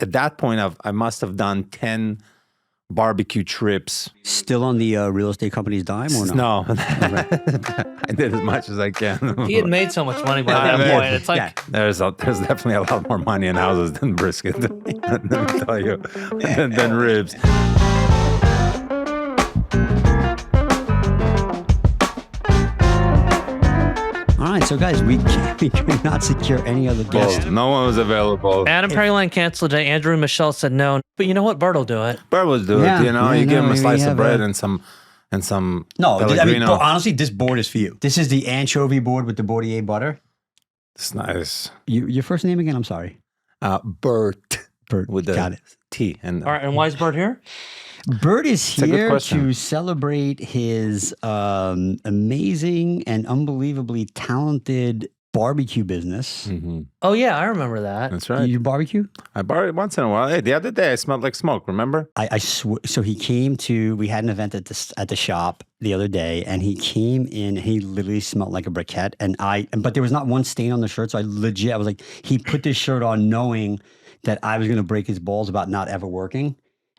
at that point, I must have done 10 barbecue trips. Still on the real estate company's dime or no? No, I did as much as I can. He had made so much money by that point. It's like there's definitely a lot more money in houses than brisket. Let me tell you, than ribs. All right, so guys, we could not secure any other guests. No one was available. Adam Perryline canceled today. Andrew and Michelle said no. But you know what? Burt will do it. Burt will do it. You give him a slice of bread and some No, I mean, Pellegrino. honestly, this board is for you. This is the anchovy board with the Bordier butter. It's nice. Your first name again? I'm sorry. Burt. Burt. With the Got it. T. And All right, and why is Burt here? Burt is a good here question. to celebrate his amazing and unbelievably talented barbecue business. Mm-hmm. Oh, yeah, I remember that. That's right. You barbecue? I bar it once in a while. Hey, the other day I smelled like smoke. Remember? I so he came to. We had an event at the shop the other day, and he came in. He literally smelled like a briquette, but there was not one stain on the shirt. So I was like, he put this shirt on knowing that I was going to break his balls about not ever working.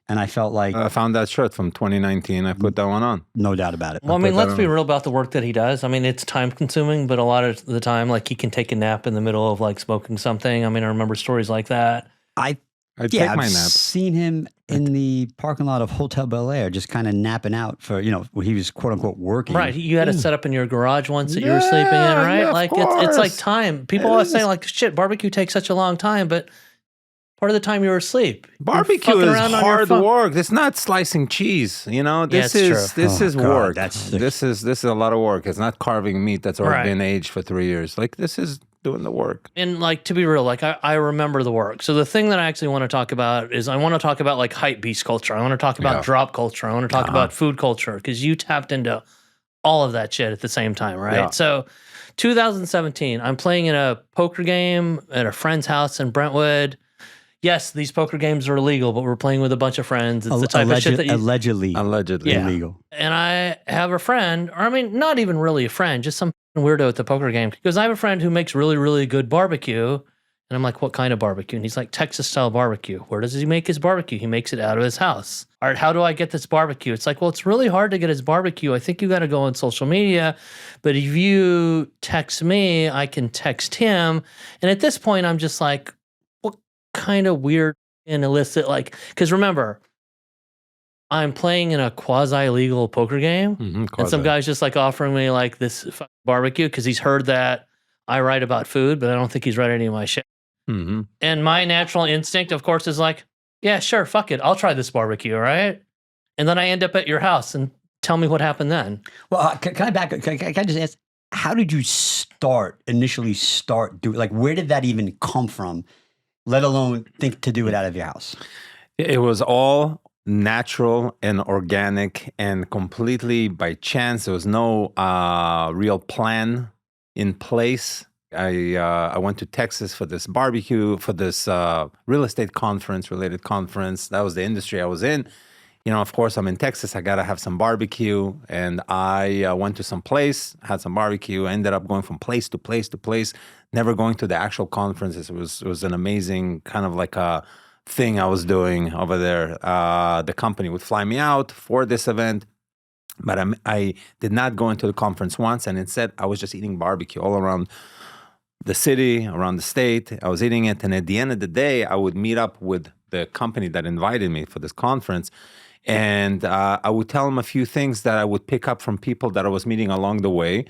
And I felt like... I found that shirt from 2019. I put that one on. No doubt about it. Well, I mean, let's be real about the work that he does. I mean, it's time consuming, but a lot of the time, like, he can take a nap in the middle of, like, smoking something. I mean, I remember stories like that. I take my I've nap. seen him in the parking lot of Hotel Bel Air just kind of napping out for, where he was quote unquote working. Right. You had it set up in your garage once that you were sleeping in, right? Yeah, like, it's like time. People always say, like, shit, barbecue takes such a long time, but... part of the time you were asleep. Barbecue is hard work. It's not slicing cheese. This is work. This is a lot of work. It's not carving meat that's already been aged for 3 years. Like, this is doing the work. And like, to be real, like I remember the work. So the thing that I actually want to talk about is I want to talk about like hype beast culture. I want to talk about drop culture. I want to talk about food culture because you tapped into all of that shit at the same time, right? Yeah. So 2017, I'm playing in a poker game at a friend's house in Brentwood. Yes, these poker games are illegal, but we're playing with a bunch of friends. It's the type of shit that you... Allegedly illegal. And I have a friend, or I mean, not even really a friend, just some weirdo at the poker game. Because I have a friend who makes really, really good barbecue. And I'm like, what kind of barbecue? And he's like, Texas-style barbecue. Where does he make his barbecue? He makes it out of his house. All right, how do I get this barbecue? It's like, well, it's really hard to get his barbecue. I think you got to go on social media. But if you text me, I can text him. And at this point, I'm just like, kind of weird and illicit, like, because remember, I'm playing in a quasi-legal poker game, and some guy's just like offering me like this barbecue because he's heard that I write about food, but I don't think he's read any of my shit. Mm-hmm. And my natural instinct, of course, is like, yeah, sure, fuck it, I'll try this barbecue, right? And then I end up at your house, and tell me what happened then. Well, can I back? Can I just ask? How did you initially start doing? Like, where did that even come from? Let alone think to do it out of your house. It was all natural and organic and completely by chance. There was no real plan in place. I went to Texas for this barbecue, for this real estate related conference. That was the industry I was in. Of course, I'm in Texas. I got to have some barbecue. And I went to some place, had some barbecue. I ended up going from place to place to place, never going to the actual conferences. It was an amazing kind of like a thing I was doing over there. The company would fly me out for this event. But I did not go into the conference once. And instead, I was just eating barbecue all around the city, around the state. I was eating it. And at the end of the day, I would meet up with the company that invited me for this conference. And I would tell them a few things that I would pick up from people that I was meeting along the way.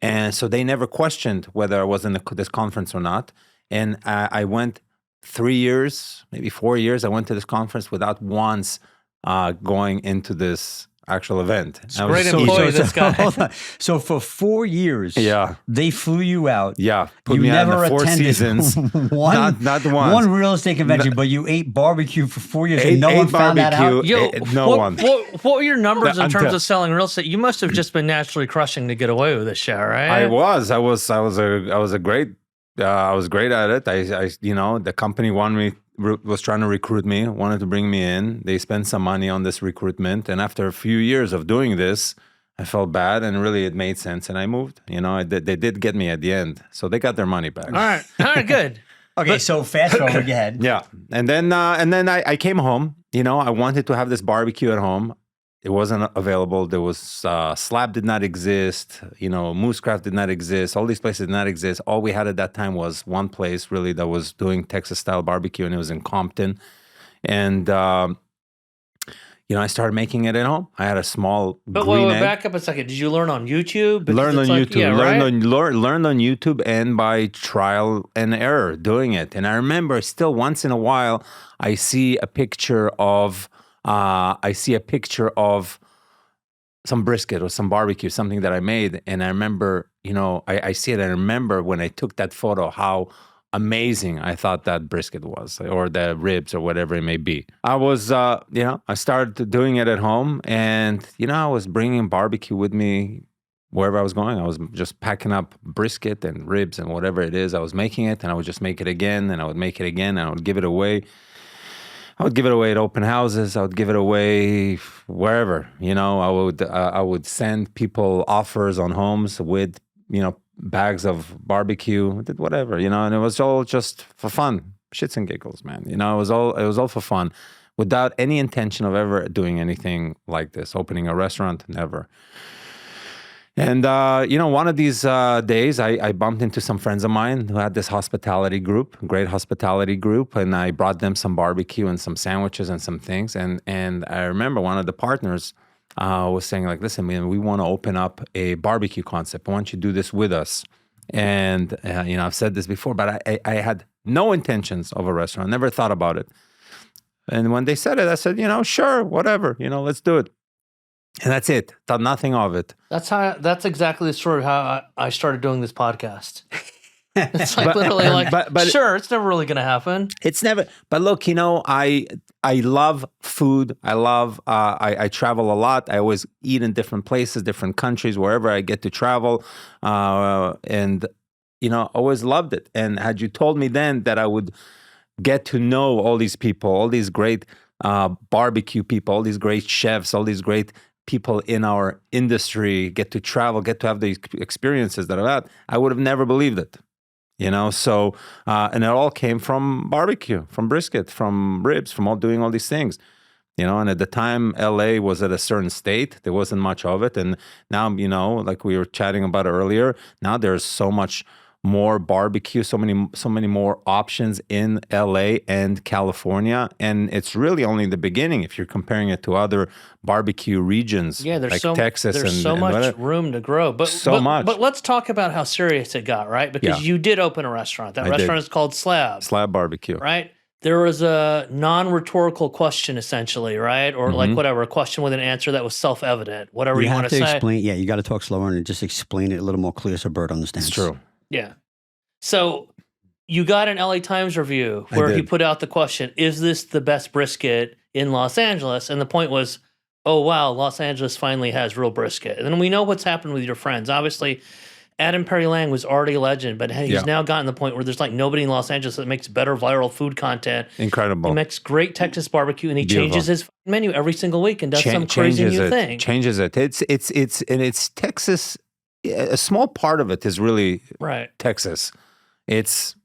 And so they never questioned whether I was in this conference or not. And I went 3 years, maybe 4 years, I went to this conference without once going into this actual event. It's a great employee, this guy. Hold on. So for 4 years, they flew you out. Yeah. Put you me never on the 4 attended seasons. not once. One real estate convention, but you ate barbecue for 4 years and no one found that out? What were your numbers in terms of selling real estate? You must have just been naturally crushing to get away with this shit, right? I was great at it. The company was trying to recruit me, wanted to bring me in. They spent some money on this recruitment. And after a few years of doing this, I felt bad and really it made sense. And I moved. They did get me at the end. So they got their money back. All right, good. Okay, so fast forward, go ahead. Yeah, and then I came home. You know, I wanted to have this barbecue at home. It wasn't available. There was Slab did not exist. You know, Moosecraft did not exist. All these places did not exist. All we had at that time was one place really that was doing Texas style barbecue, and it was in Compton. And you know, I started making it at home. I had a small But green wait, egg. back up a second. Did you learn on YouTube? Because Learn on it's like, YouTube. yeah, learn right? learn on YouTube and by trial and error doing it. And I remember still once in a while I see a picture of some brisket or some barbecue, something that I made. And I remember, you know, I see it. I remember when I took that photo, how amazing I thought that brisket was, or the ribs, or whatever it may be. I was, you know, I started doing it at home, and, you know, I was bringing barbecue with me wherever I was going. I was just packing up brisket and ribs and whatever it is. I was making it, and I would just make it again, and I would make it again, and I would give it away. I would give it away at open houses. I would give it away wherever, you know. I would send people offers on homes with, you know, bags of barbecue, did whatever, you know, and it was all just for fun, shits and giggles, man. You know, it was all for fun, without any intention of ever doing anything like this, opening a restaurant, never. And you know, one of these days, I bumped into some friends of mine who had this hospitality group, great hospitality group, and I brought them some barbecue and some sandwiches and some things. And I remember one of the partners was saying, like, listen, man, we want to open up a barbecue concept. Why don't you do this with us? And you know, I've said this before, but I had no intentions of a restaurant, never thought about it. And when they said it, I said, you know, sure, whatever, you know, let's do it. And that's it. Thought nothing of it. That's exactly the story of how I started doing this podcast. It's like But- literally like, but- sure, it's never really going to happen. It's never. But look, you know, I love food. I love. I travel a lot. I always eat in different places, different countries, wherever I get to travel, and you know, always loved it. And had you told me then that I would get to know all these people, all these great barbecue people, all these great chefs, all these great people in our industry, get to travel, get to have these experiences that I've had, I would have never believed it. You know, so, and it all came from barbecue, from brisket, from ribs, from all doing all these things, you know. And at the time, LA was at a certain state. There wasn't much of it. And now, you know, like we were chatting about earlier, now there's so much more barbecue, so many more options in LA and California. And it's really only the beginning if you're comparing it to other barbecue regions, Yeah, like Texas. There's so much whatever. room to grow. But So much. But let's talk about how serious it got, right? Because Yeah. you did open a restaurant. That I restaurant did. is called Slab, Slab barbecue. right? There was a non-rhetorical question, essentially, right? Or like whatever, a question with an answer that was self-evident, whatever you, You want have to to say. explain. Yeah, you got to talk slower and just explain it a little more clear so Bert understands. It's true. Yeah. So you got an LA Times review I where he did. put out the question, is this the best brisket in Los Angeles? And the point was, oh, wow, Los Angeles finally has real brisket. And then we know what's happened with your friends. Obviously, Adam Perry Lang was already a legend, but he's Yeah. now gotten to the point where there's like nobody in Los Angeles that makes better viral food content. Incredible. He makes great Texas barbecue, and he Beautiful. changes his menu every single week and does some crazy new thing. Changes it. It's Texas. A small part of it is really Right. Texas. It's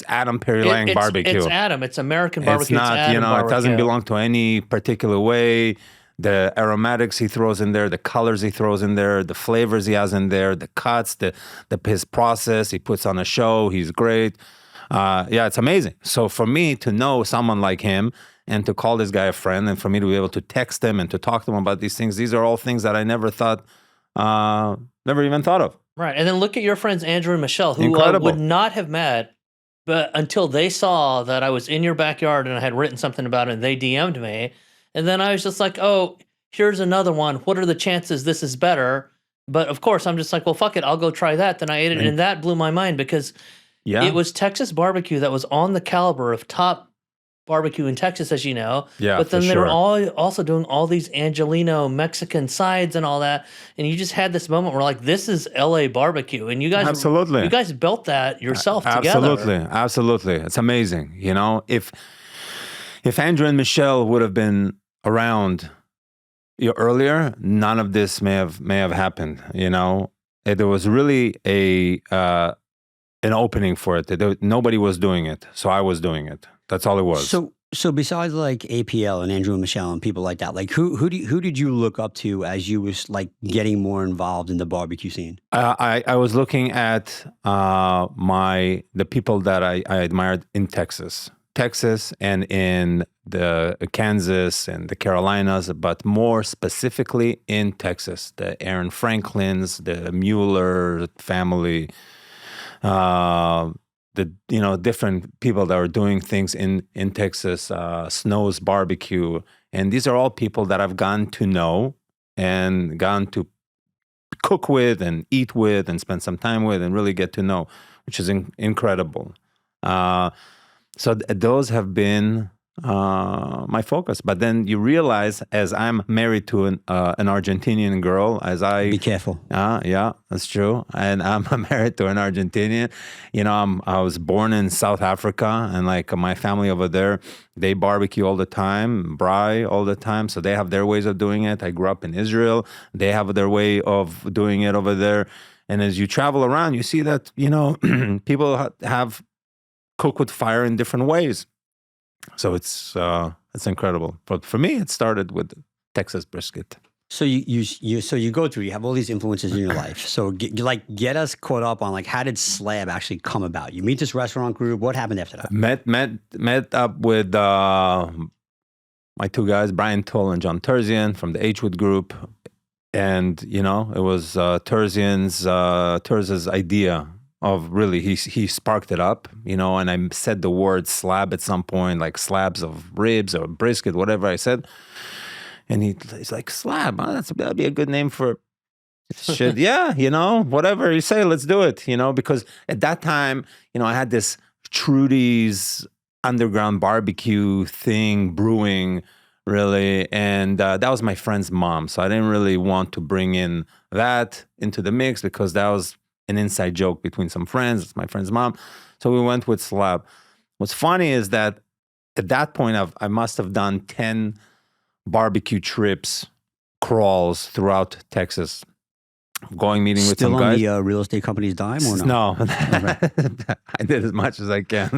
Adam Perry Lang barbecue. It's Adam. It's American It's barbecue. not, Adam you know, it doesn't barbecue. belong to any particular way. The aromatics he throws in there, the colors he throws in there, the flavors he has in there, the cuts, his process he puts on a show. He's great. Yeah, it's amazing. So for me to know someone like him and to call this guy a friend, and for me to be able to text him and to talk to him about these things, these are all things that I never even thought of. Right. And then look at your friends, Andrew and Michelle, who I Incredible. would not have met, but until they saw that I was in your backyard and I had written something about it and they DM'd me. And then I was just like, oh, here's another one. What are the chances this is better? But of course, I'm just like, well, fuck it. I'll go try that. Then I ate it. And that blew my mind because Yeah. it was Texas barbecue that was on the caliber of top barbecue in Texas, as you know. Yeah, But then for they were sure. all also doing all these Angelino Mexican sides and all that. And you just had this moment where like, this is LA barbecue. And you guys Absolutely. you guys built that yourself together. Absolutely. It's amazing. You know, if Andrew and Michelle would have been around earlier, none of this may have happened. You know, there was really a an opening for it. Nobody was doing it, so I was doing it. That's all it was. So besides like APL and Andrew and Michelle and people like that, like who did you look up to as you was like getting more involved in the barbecue scene? I was looking at the people that I admired in Texas and in the Kansas and the Carolinas, but more specifically in Texas, the Aaron Franklins, the Mueller family, the different people that are doing things in Texas, Snow's Barbecue, and these are all people that I've gotten to know and gotten to cook with and eat with and spend some time with and really get to know, which is incredible. So those have been my focus. But then you realize, as I'm married to an Argentinian girl, Be careful. Yeah, that's true. And I'm married to an Argentinian. I was born in South Africa, and like my family over there, they barbecue all the time, braai all the time. So they have their ways of doing it. I grew up in Israel. They have their way of doing it over there. And as you travel around, you see that, people have cook with fire in different ways. So it's incredible. But for me, it started with Texas brisket. So you go through. You have all these influences in your life. So get us caught up on like how did Slab actually come about? You meet this restaurant group. What happened after that? Met up with my two guys, Brian Toll and John Terzian from the Hwood Group, and it was Terzian's idea. Of really, he sparked it up, and I said the word slab at some point, like slabs of ribs or brisket, whatever I said. And he's like, slab, huh? That'd be a good name for shit. Yeah, whatever you say, let's do it, because at that time, I had this Trudy's underground barbecue thing brewing, really. And that was my friend's mom. So I didn't really want to bring in that into the mix because that was an inside joke between some friends. It's my friend's mom. So we went with Slab. What's funny is that at that point, I must have done 10 barbecue trips, crawls throughout Texas. Going meeting with some guys. Still on the real estate company's dime or no? No. I did as much as I can.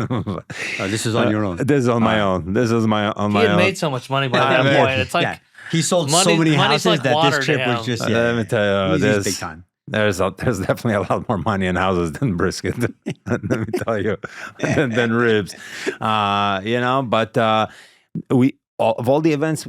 This is on your own? This is on my own. This is on my own. He had made so much money by that point. It's like... Yeah. He sold so many houses like that this trip down. was just... Let me tell you, this big time. There's definitely a lot more money in houses than brisket. Let me tell you, than ribs. But we of all the events,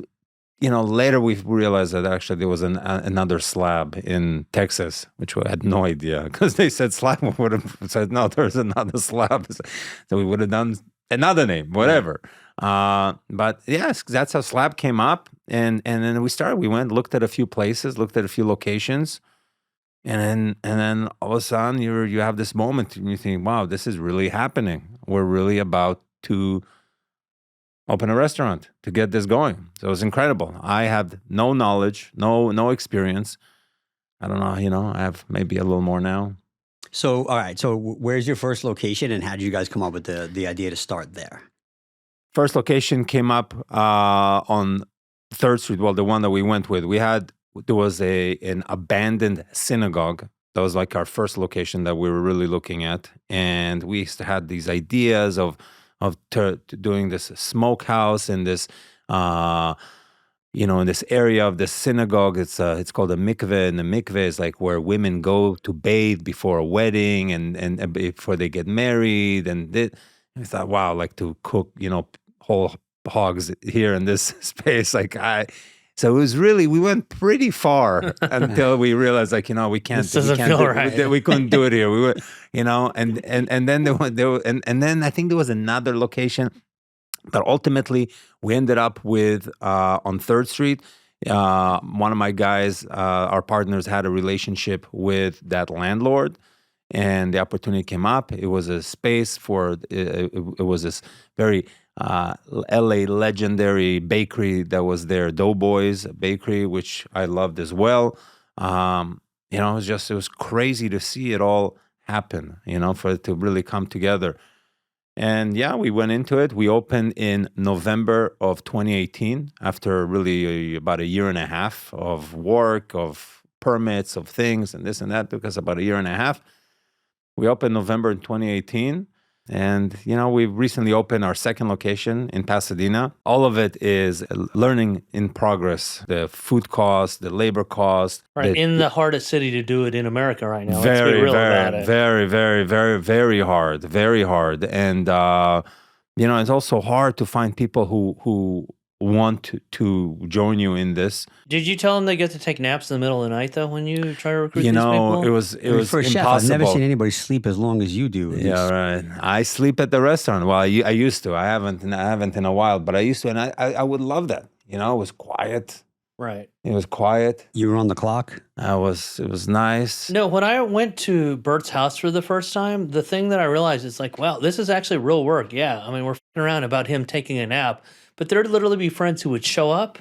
later we realized that actually there was another Slab in Texas, which we had no idea because they said Slab. We would have said no, there's another Slab, so we would have done another name, whatever. But yes, that's how Slab came up, and then we started. We went, looked at a few places, looked at a few locations. And then all of a sudden you have this moment and you think, wow, this is really happening. We're really about to open a restaurant to get this going. So it was incredible. I had no knowledge, no experience. I don't know, I have maybe a little more now. So, all right. So where's your first location and how did you guys come up with the idea to start there? First location came up on 3rd Street. Well, the one that we went with. There was an abandoned synagogue. That was like our first location that we were really looking at. And we had these ideas of doing this smokehouse in this, in this area of the synagogue. It's called a mikveh, and the mikveh is like where women go to bathe before a wedding and before they get married. And I thought, wow, like to cook, whole hogs here in this space. So it was really, we went pretty far until we realized, we can't. This doesn't feel right. We couldn't do it here. We were, and then and then I think there was another location, but ultimately we ended up with on 3rd Street. One of my guys, our partners, had a relationship with that landlord, and the opportunity came up. It was a space for it was this very LA legendary bakery that was there, Doughboys Bakery, which I loved as well. It was crazy to see it all happen, for it to really come together. And yeah, we went into it. We opened in November of 2018 after really about a year and a half of work, of permits, of things, and this and that. Took us about a year and a half. We opened November in 2018. And, we've recently opened our second location in Pasadena. All of it is learning in progress. The food cost, the labor cost. Right, in the hardest city to do it in America right now. Let's be Very, real about it. very, very, very, very hard. Very hard. And, it's also hard to find people who want to join you in this. Did you tell them they get to take naps in the middle of the night though when you try to recruit these people? it was for a impossible. chef, I've never seen anybody sleep as long as you do. Yeah, right. I sleep at the restaurant. Well, I used to. I haven't in a while, but I used to, and I would love that. It was quiet. Right. It was quiet. You were on the clock? It was nice. No, when I went to Burt's house for the first time, the thing that I realized is like, wow, this is actually real work. Yeah. I mean, we're f***ing around about him taking a nap, but there'd literally be friends who would show up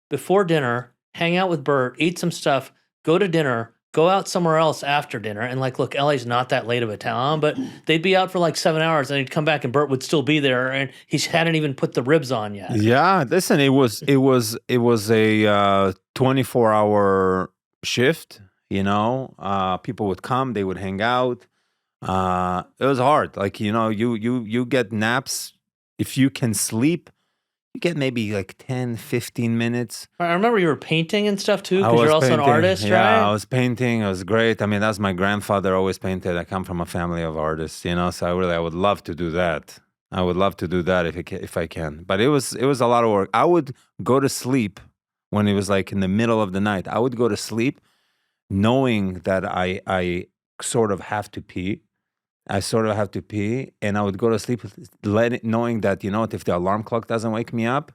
before dinner, hang out with Burt, eat some stuff, go to dinner, go out somewhere else after dinner. And like, look, LA's not that late of a town, but they'd be out for like 7 hours and he'd come back and Burt would still be there and he hadn't even put the ribs on yet. Yeah, listen, it was a 24-hour shift, people would come, they would hang out. It was hard. Like, you get naps. If you can sleep, you get maybe like 10, 15 minutes. I remember you were painting and stuff too, because you're also an artist, right? Yeah, I was painting. It was great. I mean, that's my grandfather always painted. I come from a family of artists, so I would love to do that. I would love to do that if I can. But it was a lot of work. I would go to sleep when it was like in the middle of the night. I would go to sleep knowing that I sort of have to pee. And I would go to sleep knowing that, if the alarm clock doesn't wake me up,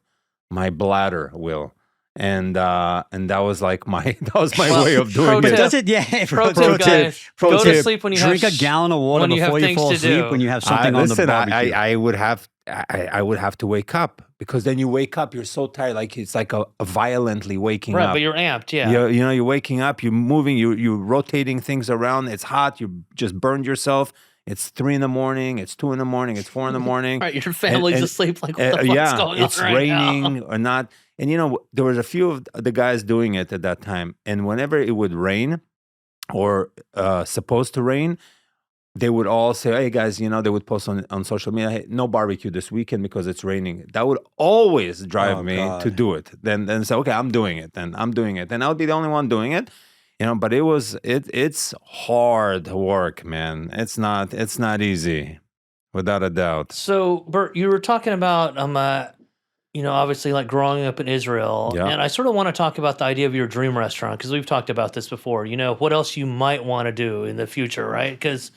my bladder will. And that was like my way of doing pro it. tip. Does it? Yeah. Pro tip, guys. Go to sleep when you Drink have a gallon of water when you before have you fall things to asleep do. when you have something on the barbecue. I would have to wake up, because then you wake up, you're so tired, like it's like a violently waking Right, up. but you're amped, yeah. You're waking up, you're moving, you're rotating things around. It's hot, you just burned yourself. It's 3 a.m, it's 2 a.m, it's 4 a.m. Right, your family's asleep. Like, what the fuck's going on it's right raining now? or not. And there was a few of the guys doing it at that time. And whenever it would rain or supposed to rain, they would all say, "Hey guys," they would post on social media, "Hey, no barbecue this weekend because it's raining." That would always drive me to do it. Then say, "Okay, I'm doing it." Then I would be the only one doing it. But it's hard work, man. It's not easy, without a doubt. So, Burt, you were talking about obviously like growing up in Israel. Yeah. And I sort of want to talk about the idea of your dream restaurant, because we've talked about this before. What else you might want to do in the future, right? Because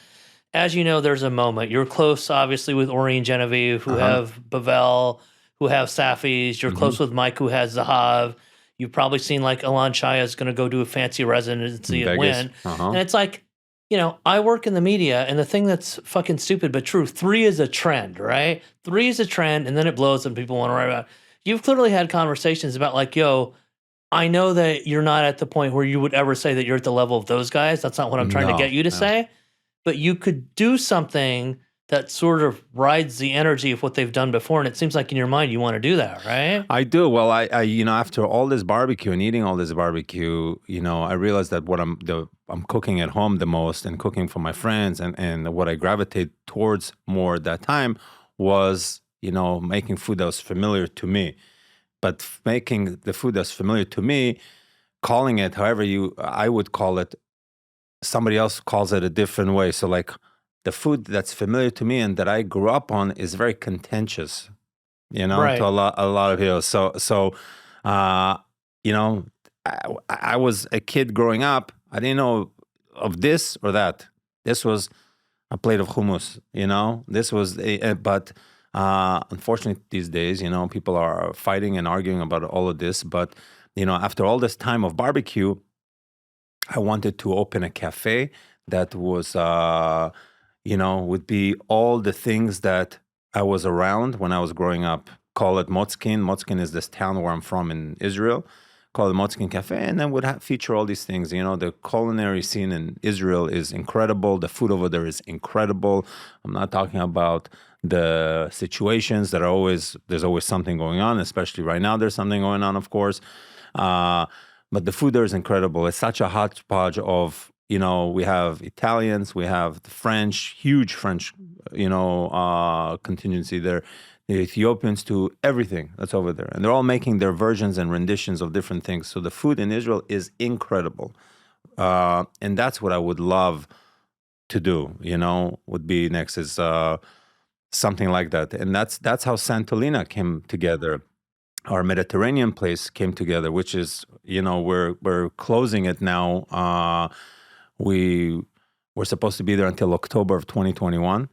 as you know, there's a moment. You're close, obviously, with Ori and Genevieve, who have Bavel, who have Safis. You're close with Mike, who has Zahav. You've probably seen like Alon Chaya is going to go do a fancy residency at Wynn. And it's like, I work in the media, and the thing that's fucking stupid but true, 3 is a trend, right? 3 is a trend, and then it blows and people want to write about it. You've clearly had conversations about like, yo, I know that you're not at the point where you would ever say that you're at the level of those guys. That's not what I'm trying to get you to say. But you could do something that sort of rides the energy of what they've done before. And it seems like in your mind, you want to do that, right? I do. Well, I after all this barbecue and eating all this barbecue, I realized that what I'm cooking at home the most and cooking for my friends and what I gravitate towards more at that time was, making food that was familiar to me. But making the food that's familiar to me, calling it however I would call it, somebody else calls it a different way. So like, the food that's familiar to me and that I grew up on is very contentious, Right. to a lot of people. So, I was a kid growing up. I didn't know of this or that. This was a plate of hummus, This was, but unfortunately these days, people are fighting and arguing about all of this. But, after all this time of barbecue, I wanted to open a cafe that was, would be all the things that I was around when I was growing up. Call it Motzkin. Motzkin is this town where I'm from in Israel. Call it Motzkin Cafe, and then would feature all these things. The culinary scene in Israel is incredible. The food over there is incredible. I'm not talking about the situations that there's always something going on, especially right now there's something going on, of course. But the food there is incredible. It's such a hodgepodge of we have Italians, we have the French, huge French, contingency there. The Ethiopians, to everything that's over there. And they're all making their versions and renditions of different things. So the food in Israel is incredible. And that's what I would love to do, would be next is something like that. And that's how Santolina came together. Our Mediterranean place came together, which is, we're closing it now. We're supposed to be there until October of 2021.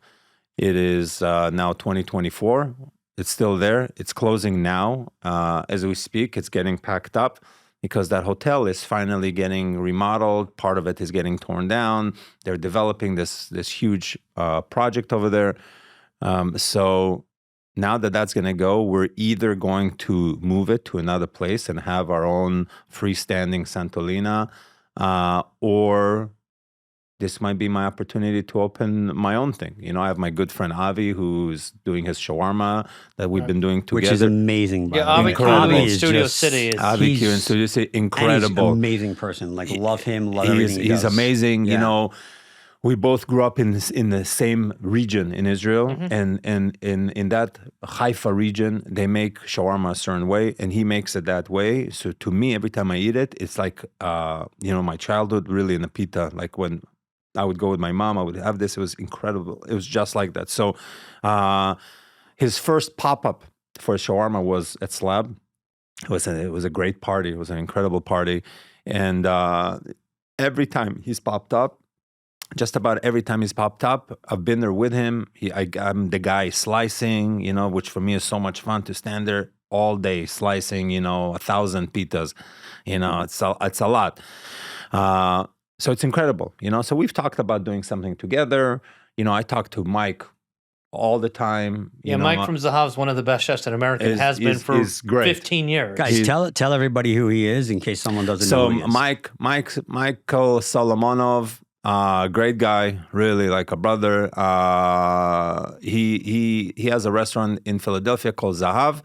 It is now 2024. It's still there. It's closing now as we speak. It's getting packed up because that hotel is finally getting remodeled. Part of it is getting torn down. They're developing this huge project over there. So now that that's going to go, we're either going to move it to another place and have our own freestanding Santolina, or this might be my opportunity to open my own thing. I have my good friend Avi, who's doing his shawarma that we've been doing together. Which is amazing. Yeah, Avi in Studio City. Avi Q in Studio City, incredible. And he's an amazing person. Like, love him, love everything he does. He's amazing. Yeah. We both grew up in the same region in Israel, and in that Haifa region, they make shawarma a certain way, and he makes it that way. So to me, every time I eat it, it's like my childhood really in the pita. Like when I would go with my mom, I would have this. It was incredible. It was just like that. So his first pop-up for shawarma was at Slab. It was a great party. It was an incredible party, and every time he's popped up. Just about every time he's popped up, I've been there with him. I'm the guy slicing, which for me is so much fun to stand there all day slicing, 1,000 pitas. It's a lot. So it's incredible, So we've talked about doing something together. I talk to Mike all the time. Mike from Zahav is one of the best chefs in America. It has been for 15 years. Guys, tell everybody who he is in case someone doesn't know who he is. Michael Solomonov. Great guy, really like a brother. He has a restaurant in Philadelphia called Zahav.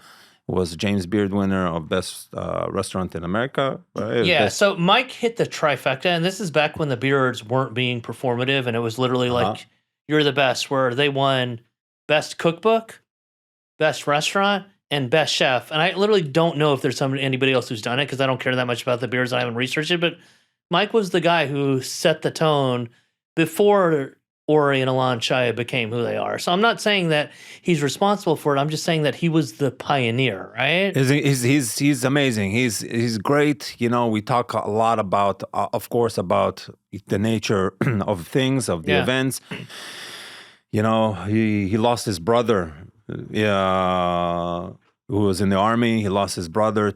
Was James Beard winner of best restaurant in America. Right? Yeah, so Mike hit the trifecta, and this is back when the Beards weren't being performative, and it was literally like, you're the best, where they won best cookbook, best restaurant, and best chef. And I literally don't know if there's anybody else who's done it because I don't care that much about the Beards. I haven't researched it, but Mike was the guy who set the tone before Ori and Alon Shaya became who they are. So I'm not saying that he's responsible for it. I'm just saying that he was the pioneer, right? He's amazing. He's great. We talk a lot about, of course, about the nature of things, of the events. He lost his brother. Who was in the army. He lost his brother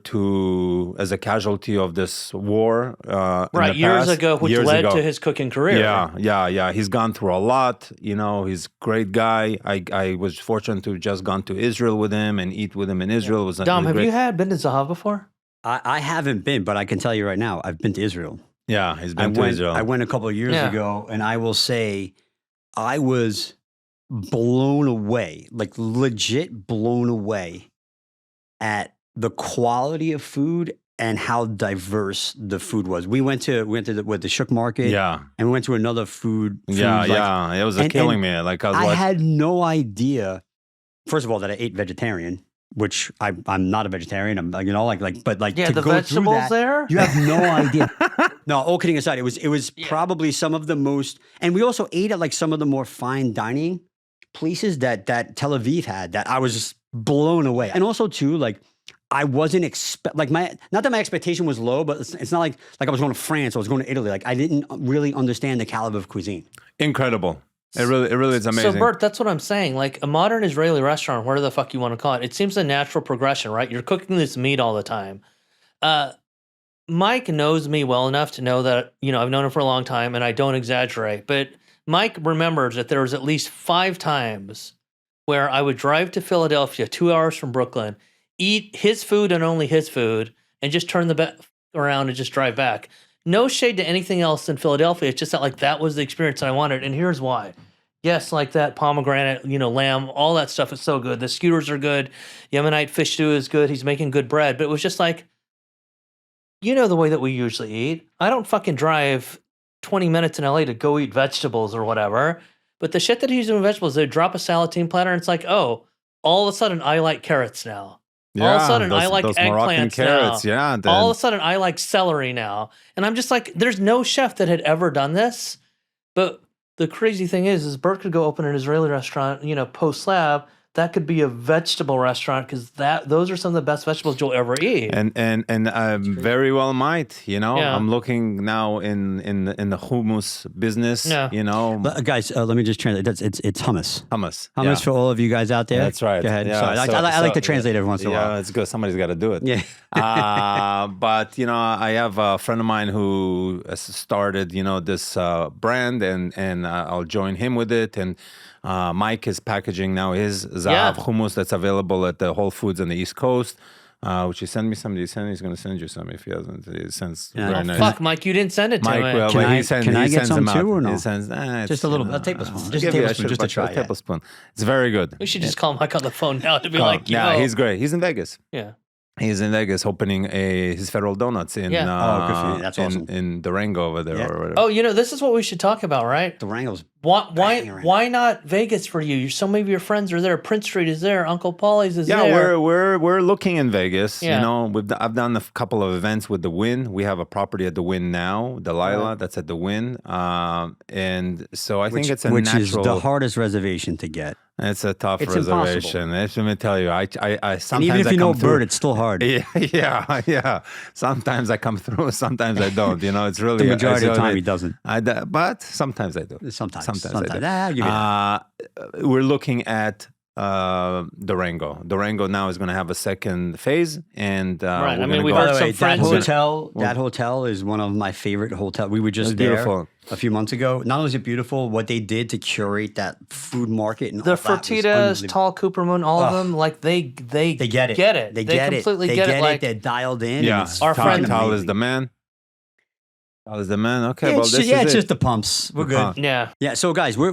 as a casualty of this war. Right, years ago, which led to his cooking career. Yeah. He's gone through a lot. He's a great guy. I was fortunate to just gone to Israel with him and eat with him in Israel. It was Dom, have you been to Zahav before? I haven't been, but I can tell you right now, I've been to Israel. Yeah, he's been to Israel. I went a couple of years ago, and I will say I was blown away, like legit blown away at the quality of food and how diverse the food was. We went to the Shuk Market, and we went to another food. It was killing me. Like I had no idea. First of all, that I ate vegetarian, which I'm not a vegetarian. I'm to the go vegetables through that, there. You have no idea. No, all kidding aside, it was probably some of the most, and we also ate at like some of the more fine dining places that Tel Aviv had that I was just blown away. And also too, like I wasn't not that my expectation was low, but it's not like I was going to France or I was going to Italy. Like I didn't really understand the caliber of cuisine. Incredible. It really is amazing. So Burt, that's what I'm saying. Like a modern Israeli restaurant, whatever the fuck you want to call it, it seems a natural progression, right? You're cooking this meat all the time. Mike knows me well enough to know that, I've known him for a long time and I don't exaggerate, but Mike remembers that there was at least 5 times where I would drive to Philadelphia, 2 hours from Brooklyn, eat his food and only his food, and just turn the around and just drive back. No shade to anything else in Philadelphia. It's just that was the experience that I wanted, and here's why. Yes, like that pomegranate, lamb, all that stuff is so good. The skewers are good. Yemenite fish stew is good. He's making good bread. But it was just like, the way that we usually eat. I don't fucking drive 20 minutes in LA to go eat vegetables or whatever. But the shit that he's doing with vegetables, they drop a salatine platter and it's like, oh, all of a sudden I like carrots now. All of a sudden I like those Moroccan eggplants carrots, now. yeah. All of a sudden I like celery now. And I'm just like, there's no chef that had ever done this. But the crazy thing is Burt could go open an Israeli restaurant, post Slab. That could be a vegetable restaurant because those are some of the best vegetables you'll ever eat. And very well might, Yeah. I'm looking now in the hummus business, Yeah. Guys, let me just translate. It's hummus. Hummus. Hummus yeah. for all of you guys out there. That's right. Go ahead. Yeah, Sorry. I like to translate every once in a while. Yeah, it's good. Somebody's got to do it. Yeah. But I have a friend of mine who has started, this brand, and I'll join him with it. And Mike is packaging now his Zahav hummus that's available at the Whole Foods on the East Coast. Which he sent me some. He's going to send you some if he hasn't. He sends very nice. Fuck, Mike, you didn't send it to Mike, me. well, Can he sends, I he get sends some them too out. or no? He sends, Just a little bit. A tablespoon. Just a Maybe I tablespoon. should Just to put try a it. tablespoon. It's very good. We should just call Mike on the phone now to be like, yo. Yeah, he's great. He's in Vegas. Yeah. He's in Vegas opening his Federal Donuts in Yeah. Oh, good for you. That's awesome. in Durango over there Yeah. or whatever. Oh, this is what we should talk about, right? Durango's Why not Vegas for you? So many of your friends are there. Prince Street is there. Uncle Paulie's is yeah, there. we're looking in Vegas. Yeah. I've done a couple of events with the Wynn. We have a property at the Wynn now, Delilah. That's at the Wynn, and so I think it's a which natural. is the hardest reservation to get. It's a tough It's reservation. Let me tell you, I sometimes And even if I you come know through. Burt, it's still hard. Yeah. Sometimes I come through, sometimes I don't. It's really The majority of the time really- he doesn't. but sometimes I do. Sometimes. I do. I'll give you that. We're looking at Durango. Durango now is going to have a second phase, and Right. we're I mean, gonna we've go. heard By the some way, friends. that hotel is one of my favorite hotels. We were just It's there beautiful. a few months ago. Not only is it beautiful, what they did to curate that food market and The all that was Fertitas, unbelievable. Tall Cooper Moon, all of them, like they They get it. Get it. They get completely it. They get get it. it. Like, They're dialed in. Yeah, and it's Our fucking friend- Tal is amazing. the man. Tal is the man. Okay, Yeah, well, it's, this yeah, is it's it. just the pumps. We're The good. pump. yeah. Yeah, so guys, we're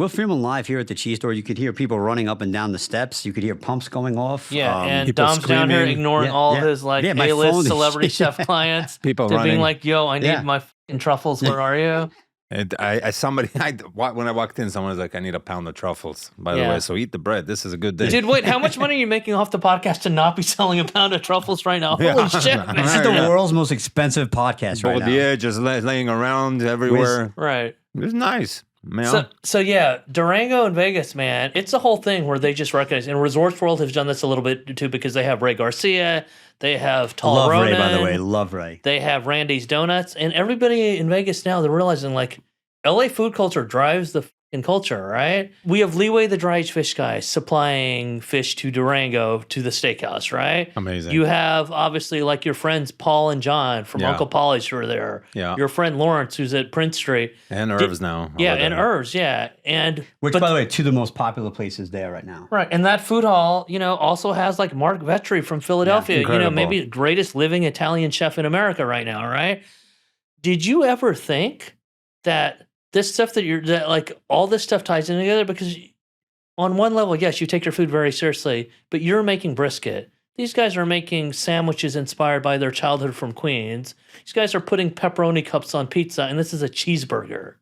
filming live here at the cheese store. You could hear people running up and down the steps. You could hear pumps going off. Yeah, and people Dom's down here screaming. ignoring Yeah, all yeah. of his like Yeah, my phone A-list is- celebrity chef clients. People to running. being like, yo, I need Yeah. my fucking truffles. Where are you? And when I walked in, someone was like, "I need a pound of truffles." By the Yeah. way, so eat the bread. This is a good day. Dude, wait, how much money are you making off the podcast to not be selling a pound of truffles right now? Yeah. Holy shit, man. This is the world's most expensive podcast right now. Boudier just laying around everywhere. Right. It's nice. Man. So yeah, Durango and Vegas, man, it's a whole thing where they just recognize, and Resorts World has done this a little bit too because they have Ray Garcia, they have Tall Love Ronan, Ray, by the way. Love Ray. they have Randy's Donuts, and everybody in Vegas now, they're realizing like LA food culture drives the fucking culture, right? We have Leeway, the dry aged fish guy, supplying fish to Durango to the steakhouse, right? Amazing. You have obviously like your friends Paul and John from Yeah. Uncle Paulie's who are there. Yeah. Your friend Lawrence who's at Prince Street. And Irv's now. Yeah, over and there. Irv's, yeah. And Which, but- by the way, two of the most popular places there right now. Right, and that food hall, also has like Mark Vetri from Philadelphia. incredible. Maybe the greatest living Italian chef in America right now. Right? Did you ever think that this stuff that like all this stuff ties in together? Because on one level, yes, you take your food very seriously, but you're making brisket. These guys are making sandwiches inspired by their childhood from Queens. These guys are putting pepperoni cups on pizza, and this is a cheeseburger.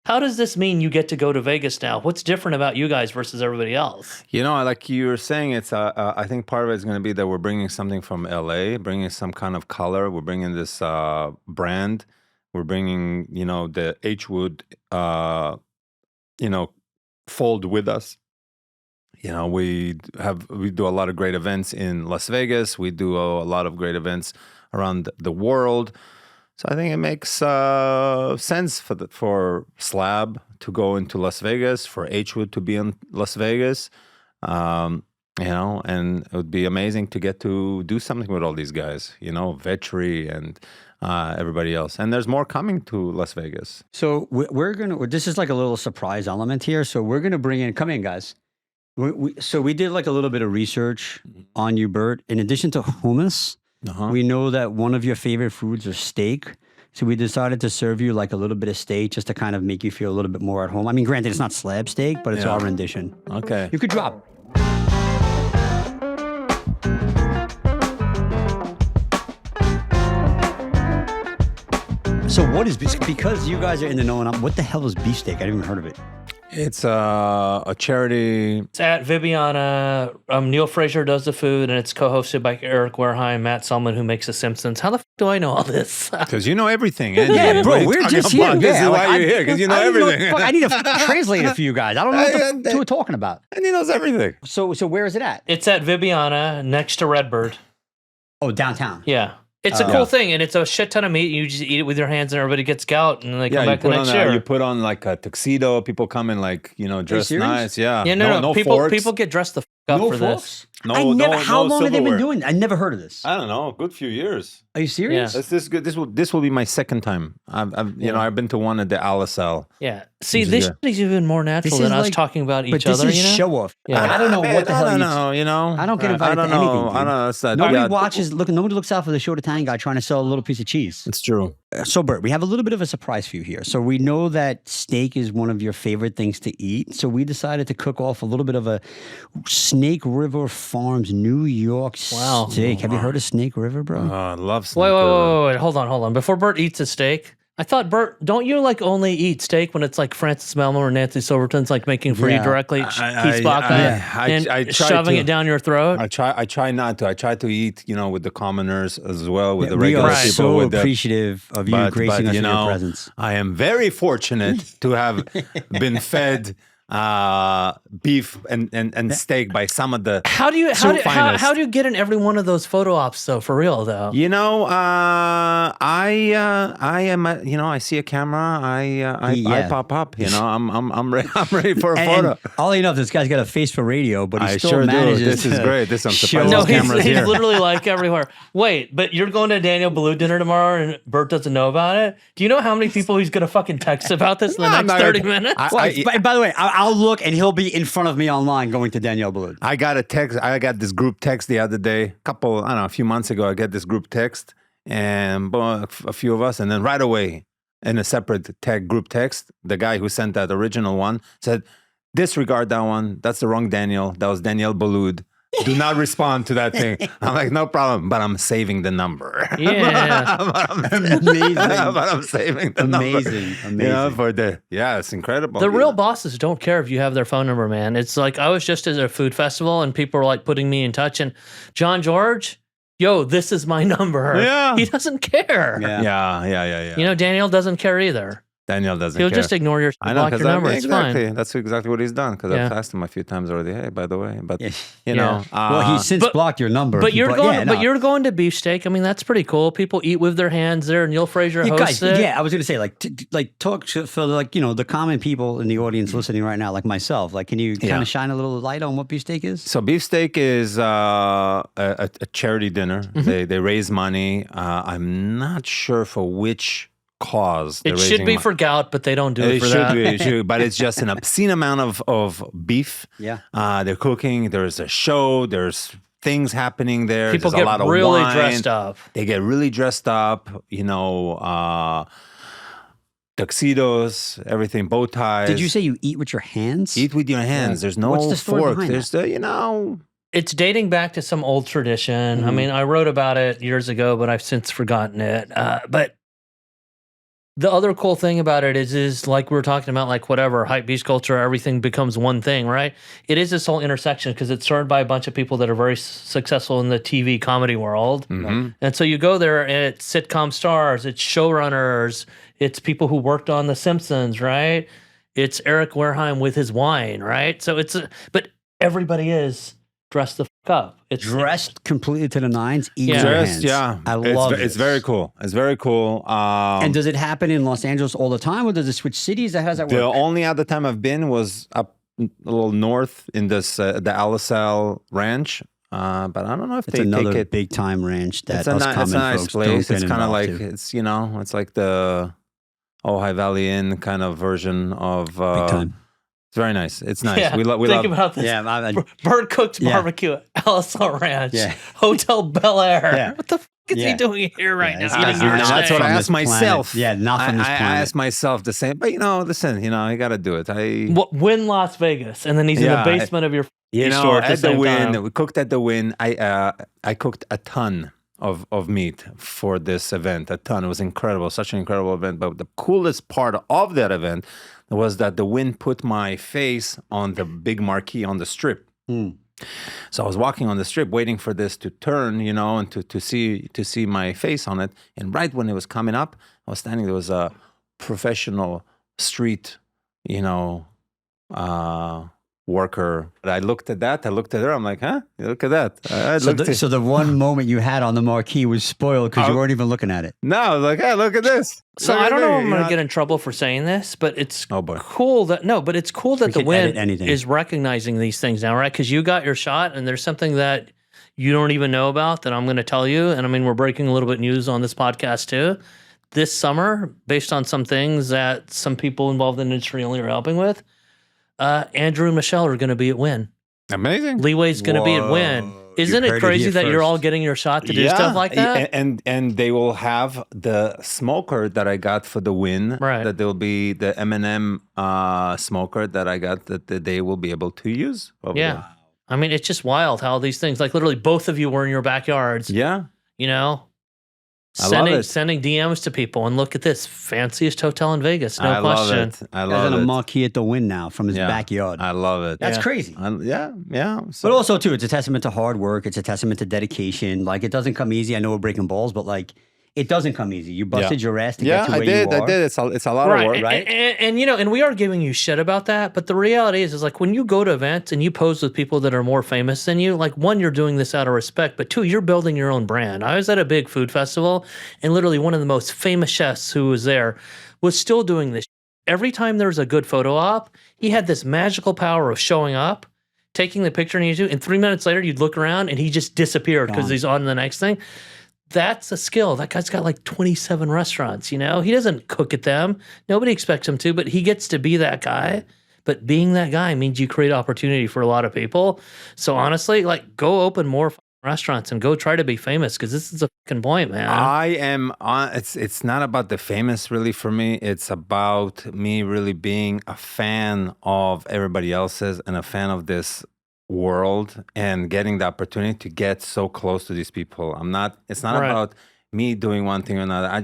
How does this mean you get to go to Vegas now? What's different about you guys versus everybody else? Like you were saying, it's. I think part of it is going to be that we're bringing something from LA, bringing some kind of color. We're bringing this brand. We're bringing, the H Wood, fold with us. We do a lot of great events in Las Vegas. We do a lot of great events around the world. So I think it makes sense for Slab to go into Las Vegas, for H Wood to be in Las Vegas. And it would be amazing to get to do something with all these guys, Vetri and everybody else. And there's more coming to Las Vegas. So we're going to, this is like a little surprise element here. So we're going to bring in, come in, guys. So we did like a little bit of research on you, Burt. In addition to hummus, we know that one of your favorite foods is steak. So we decided to serve you like a little bit of steak just to kind of make you feel a little bit more at home. I mean, granted, it's not slab steak, but it's our rendition. Okay. You could drop. So what is because you guys are in the know, and what the hell is beefsteak? I haven't even heard of it. It's a charity. It's at Viviana. Neil Fraser does the food, and it's co-hosted by Eric Wareheim, Matt Selman, who makes The Simpsons. How the f*** do I know all this? Because you know everything. Andy. Yeah, bro, What are you we're talking just here. about? This Yeah, is like, why you're here, because you know I don't even everything. I need a translator for you guys. I don't know what the f- we're talking about. And he knows everything. So where is it at? It's at Viviana, next to Redbird. Oh, downtown. Yeah. It's a cool thing, and it's a shit ton of meat. You just eat it with your hands, and everybody gets gout, and then they come back the next year. You put on like a tuxedo. People come in like, dressed nice. Yeah. Yeah, no. People forks. get dressed the f up No for forks? this. How long have they been silverware. doing? I never heard of this. I don't know. A good few years. Are you serious? Yeah. This good. This will be my second time. I've been to one at the Alisal. Yeah. See, this shit is even more natural This than is us like- talking about each But other. this is you know? show off. Yeah. I don't know what the hell. I don't know. I don't get invited I don't to anything, know. dude. I don't know. It's not, Nobody watches. Nobody looks out for the short Italian guy trying to sell a little piece of cheese. It's true. So, Bert, we have a little bit of a surprise for you here. So we know that steak is one of your favorite things to eat. So we decided to cook off a little bit of a Snake River Farms New York steak. Have you heard of Snake River, bro? I love Wait, Snake River. wait. Hold on. Before Bert eats a steak, I thought, Bert, don't you like only eat steak when it's like Francis Melmo or Nancy Silverton's like making for you directly, Keith Baka, and I try shoving to. it down your throat? I try not to. I try to eat, with the commoners as well, with the We regular are people. so with the, appreciative of you gracing us with your presence. I am very fortunate to have been fed beef and steak by some of the How do you get in every one of those photo ops though? For real though, I am I see a camera, I pop up. I'm ready for a photo. And all you know, this guy's got a face for radio, but he I still sure do. manages. This is to great. I'm show surprised no, this camera's he's here. literally like everywhere. Wait, but you're going to Daniel Boulud dinner tomorrow, and Bert doesn't know about it. Do you know how many people he's gonna fucking text about this in the next 30 minutes? By the way, I'll look and he'll be in front of me online going to Danielle Boulud. I got a text. I got this group text the other day, a few months ago. I got this group text, and a few of us, and then right away in a separate group text, the guy who sent that original one said, "Disregard that one. That's the wrong Daniel. That was Danielle Boulud. Do not respond to that thing." I'm like, no problem, but I'm saving the number. Yeah. Amazing. But I'm saving the number. Amazing. It's incredible. The real bosses don't care if you have their phone number, man. It's like I was just at a food festival and people were like putting me in touch, and John George, yo, this is my number. Yeah. He doesn't care. Yeah. Daniel doesn't care either. Daniel doesn't He'll care. just ignore your block your number. It's fine. That's exactly what he's done, because I've asked him a few times already. Hey, by the way, but well, he's since blocked your number. But you're going to beefsteak. I mean, that's pretty cool. People eat with their hands there. Neil Fraser hosts it. Yeah, I was going to say talk for the common people in the audience listening right now, like myself. Like, can you kind of shine a little light on what beefsteak is? So beefsteak is a charity dinner. Mm-hmm. They raise money. I'm not sure for which cause. It should be for gout, but they don't do it for that. It should be, but it's just an obscene amount of beef. Yeah. They're cooking. There's a show. There's things happening there. People There's a lot get of really wine. dressed up. They get really dressed up. Tuxedos, everything, bow ties. Did you say you eat with your hands? Eat with your hands. There's no What's the story fork. behind There's It's dating back to some old tradition. I mean, I wrote about it years ago, but I've since forgotten it. But the other cool thing about it is like we were talking about, like whatever, hype beast culture, everything becomes one thing, right? It is this whole intersection because it's started by a bunch of people that are very successful in the TV comedy world. Mm-hmm. And so you go there and it's sitcom stars, it's showrunners, it's people who worked on The Simpsons, right? It's Eric Wareheim with his wine, right? So but everybody is dressed the fuck up. It's dressed completely to the nines. Eat with your dressed, hands. yeah. I love it. It's very cool. It's very cool. And does it happen in Los Angeles all the time, or does it switch cities? How does that The work? only other time I've been was up a little north in this the Alisal Ranch. But I don't know if It's they another take it. big time ranch that It's us it's common a nice folks place. don't It's get kind of involved like to. it's like the Ojai Valley Inn kind of version of. Big time. It's very nice. It's nice. Yeah, we love. think about this. Yeah, Bird Cook's Barbecue at Alisal Ranch, Hotel Bel Air. Yeah. What the fuck is he doing here right now? it's Eating not- your not That's steak? what I from asked this planet. myself. Yeah, not from this I planet. asked myself the same. But listen, I got to do it. Win Las Vegas, and then he's in the basement of your store at the at the same Wynn. time. We cooked at the Wynn. I cooked a ton of meat for this event, a ton. It was incredible, such an incredible event. But the coolest part of that event was that the wind put my face on the big marquee on the strip. So I was walking on the strip waiting for this to turn, and to see my face on it. And right when it was coming up, I was standing, there was a professional street, worker. I looked at that. I looked at her. I'm like, huh? Look at that. So the one moment you had on the marquee was spoiled because you weren't even looking at it. No, I was like, hey, look at this. So I don't know if I'm going to get in trouble for saying this, but it's cool that the wind is recognizing these things now, right? Because you got your shot, and there's something that you don't even know about that I'm going to tell you. And I mean, we're breaking a little bit news on this podcast too. This summer, based on some things that some people involved in the industry only are helping with, Andrew and Michelle are going to be at Win. Amazing. Leeway's going to be at Win. Isn't it crazy that you're all getting your shot to do stuff like that? And they will have the smoker that I got for the Win. Right. That there will be the M&M smoker that I got that they will be able to use. Over there. I mean, it's just wild how these things, like literally both of you were in your backyards. Yeah. Sending DMs to people, and look at this, fanciest hotel in Vegas, no question. I love it. A marquee at the Win now from his backyard. I love it. That's crazy. Yeah. But also too, it's a testament to hard work. It's a testament to dedication. Like, it doesn't come easy. I know we're breaking balls, but like, it doesn't come easy. You busted your ass to get to where you are. I did. It's a lot of work, right? And we are giving you shit about that, but the reality is like when you go to events and you pose with people that are more famous than you, like one, you're doing this out of respect, but two, you're building your own brand. I was at a big food festival, and literally one of the most famous chefs who was there was still doing this. Every time there was a good photo op, he had this magical power of showing up, taking the picture, and 3 minutes later, you'd look around and he just disappeared because he's on the next thing. That's a skill. That guy's got like 27 restaurants, He doesn't cook at them. Nobody expects him to, but he gets to be that guy. But being that guy means you create opportunity for a lot of people. So honestly, like, go open more restaurants and go try to be famous, because this is a fucking point, man. I am on. It's not about the famous really for me. It's about me really being a fan of everybody else's and a fan of this world and getting the opportunity to get so close to these people. It's not about me doing one thing or another.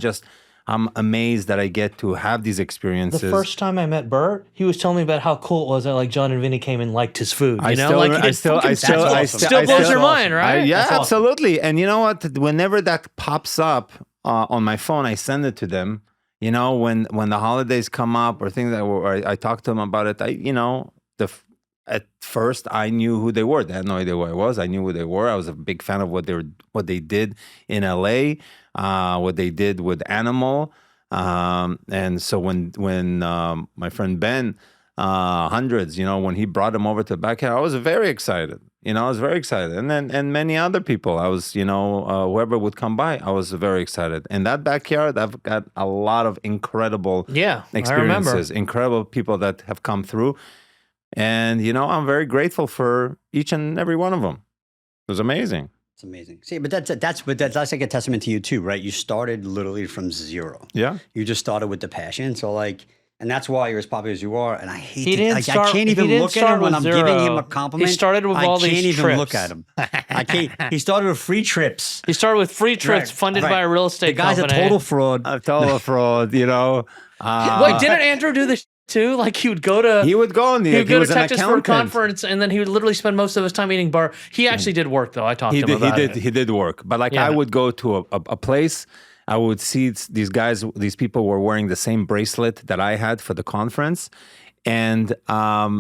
I'm amazed that I get to have these experiences. The first time I met Burt, he was telling me about how cool it was that like John and Vinny came and liked his food. Still blows your mind, right? Absolutely. And you know what? Whenever that pops up on my phone, I send it to them. When the holidays come up or things I talk to them about it. At first, I knew who they were. They had no idea who I was. I knew who they were. I was a big fan of what they did in LA, what they did with Animal. And so when my friend Ben, Hundreds, when he brought them over to the backyard, I was very excited. I was very excited. And many other people, I was, whoever would come by, I was very excited. In that backyard, I've got a lot of incredible experiences, incredible people that have come through. And, I'm very grateful for each and every one of them. It was amazing. It's amazing. See, but that's like a testament to you too, right? You started literally from zero. Yeah. You just started with the passion. So like, and that's why you're as popular as you are. And I hate it. I can't even look at him when I'm giving him a compliment. He started with all these trips. I can't even look at him. I can't. He started with free trips. He started with free trips funded by a real estate company. The guy's a total fraud. A total fraud, Wait, didn't Andrew do this too? Like he would go to Texas for a conference, and then he would literally spend most of his time eating bar. He actually did work though. I talked to him about it. He did work, but I would go to a place. I would see these people were wearing the same bracelet that I had for the conference, and I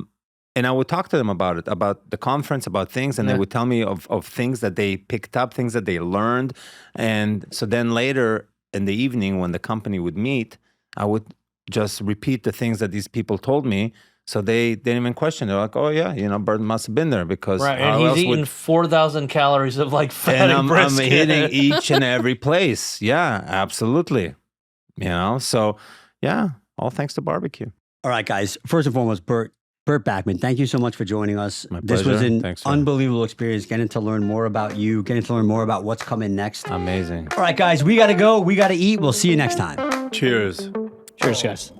would talk to them about the conference, about things, and they would tell me of things that they picked up, things that they learned, and so then later in the evening when the company would meet, I would just repeat the things that these people told me. So they didn't even question. They're like, oh yeah, Burt must have been there because and he's eating 4,000 calories of like fatty brisket. I'm hitting each and every place. Yeah, absolutely. So yeah, all thanks to barbecue. All right, guys. First and foremost, Burt Bakman, thank you so much for joining us. My this pleasure. was an Thanks, unbelievable experience, getting to learn more about you, getting to learn more about what's coming next. Amazing. All right, guys, we got to go. We got to eat. We'll see you next time. Cheers. Cheers, guys.